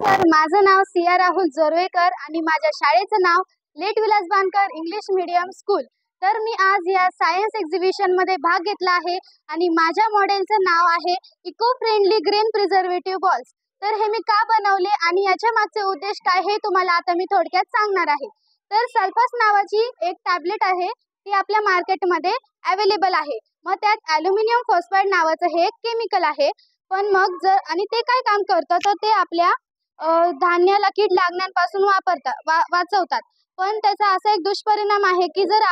नमस्कार, माझं नाव सिया राहुल जोरवेकर आणि माझ्या शाळेचं नाव लेट विलास बांधकर इंग्लिश मीडियम स्कूल। तर मी आज या सायन्स एक्झिबिशन मध्ये भाग घेतला आहे आणि माझ्या मॉडेलचं नाव आहे eco friendly grain preservative balls. तर हे मी का बनवले आणि याच्या मागचे उद्देश काय हे तुम्हाला आता मी थोडक्यात सांगणार आहे। तर सल्फास नावाची एक टॅबलेट आहे, ती आपल्या मार्केटमध्ये अवेलेबल आहे। मग त्यात ॲल्युमिनियम फॉस्फाइड नावाचं हे एक केमिकल आहे। पण मग जर आणि ते काय काम करतं तर ते आपल्या धान्याला कीड लागण्यापासून वाचवतात। पण त्याचा असा एक दुष्परिणाम आहे की जर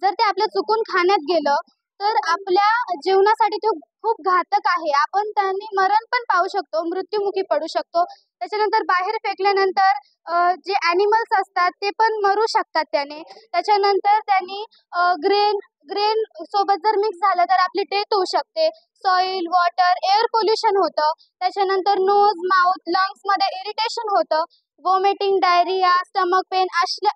ते आपल्या चुकून खाण्यात गेलं तर आपल्या जीवनासाठी ते खूप घातक आहे। आपण त्याने मरण पण पावू शकतो, मृत्युमुखी पडू शकतो। त्याच्यानंतर बाहेर फेकल्यानंतर जे ॲनिमल्स असतात ते पण मरू शकतात त्याने। त्याच्यानंतर त्यांनी ग्रेन ग्रेन सोबत जर मिक्स झालं तर आपली डेथ होऊ शकते। सॉइल, वॉटर, एअर पोल्युशन होतं। त्याच्यानंतर नोज, माउथ, लंग्समध्ये इरिटेशन होतं। वॉमिटिंग, डायरिया, स्टमक पेन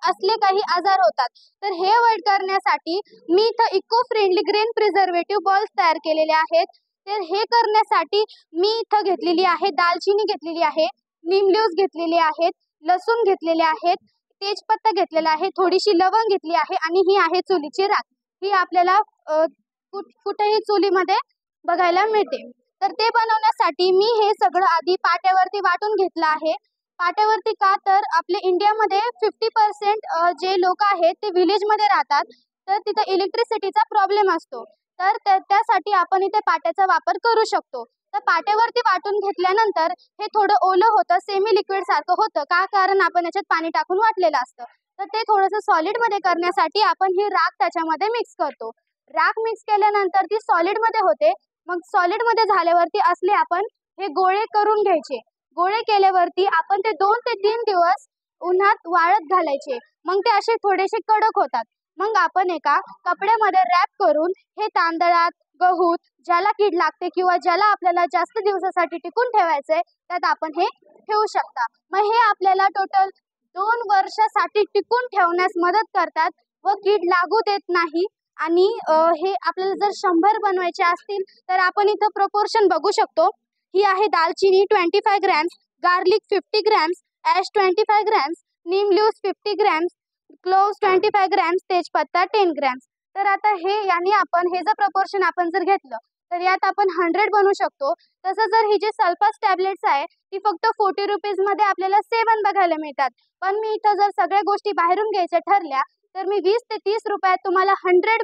असले काही आजार होतात। तर हे अवॉइड करण्यासाठी मी इथं eco friendly grain preservative balls तयार केलेले आहेत। तर हे करण्यासाठी मी इथं घेतलेली आहे दालचिनी घेतलेली आहे, नीम लीव्स घेतलेले आहेत, लसूण घेतलेले आहेत, तेजपत्ता घेतलेला आहे, थोडीशी लवंग घेतली आहे आणि ही आहे चुलीची राख। ही आपल्याला कुठेही चुलीमध्ये बघायला मिळते। तर ते बनवण्यासाठी मी हे सगळं आधी पाट्यावरती वाटून घेतलं आहे। पाट्यावरती का तर आपल्या इंडियामध्ये 50% जे लोक आहेत ते विलेजमध्ये राहतात, तर तिथं इलेक्ट्रिसिटीचा प्रॉब्लेम असतो। तर त्यासाठी आपण इथे पाट्याचा वापर करू शकतो। तर पाट्यावरती वाटून घेतल्यानंतर हे थोडं ओलं होतं, सेमी लिक्विड सारखं होतं का कारण आपण याच्यात पाणी टाकून वाटलेलं असतं। तर ते थोडंसं सॉलिडमध्ये करण्यासाठी आपण ही राख त्याच्यामध्ये मिक्स करतो। राख मिक्स केल्यानंतर ती सॉलिडमध्ये होते। मग सॉलिडमध्ये झाल्यावरती असले आपण हे गोळे करून घ्यायचे। गोळे केल्यावरती आपण ते 2 ते 3 दिवस उन्हात वाळत घालायचे। मग ते असे थोडेसे कडक होतात। मग आपण एका कपड्यामध्ये रॅप करून हे तांदळात, गहूत ज्याला कीड लागते किंवा ज्याला आपल्याला जास्त दिवसासाठी टिकून ठेवायचंय त्यात आपण हे ठेवू शकता। मग हे आपल्याला टोटल 2 वर्षासाठी टिकून ठेवण्यास मदत करतात व कीड लागू देत नाही। आणि हे आपल्याला जर 100 बनवायचे असतील तर आपण इथं प्रपोर्शन बघू शकतो। ही आहे दालचिनी 25 grams, garlic 50 grams, ash 25 grams, neem leaves 50 grams, cloves 25 grams, तेजपत्ता 10 ग्रॅम्स। तर आता हे जर प्रपोर्शन आपण जर घेतलं तर यात आपण 100 बनवू शकतो। तसं जर ही जी सल्फास टॅबलेट्स आहे ती फक्त 40 रुपीजमध्ये आपल्याला 7 बघायला मिळतात। पण मी इथं जर सगळ्या गोष्टी बाहेरून घ्यायच्या ठरल्या तर मी 20 ते 30 रुपयात तुम्हाला 100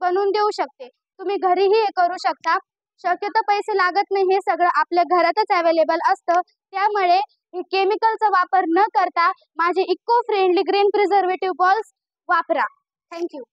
बनवून देऊ शकते। तुम्ही घरीही हे करू शकता। शक्यतो पैसे लागत नाही, हे सगळं आपल्या घरातच अवेलेबल असतं। त्यामुळे हे केमिकलचा वापर न करता माझे eco friendly grain preservative balls वापरा। थँक्यू।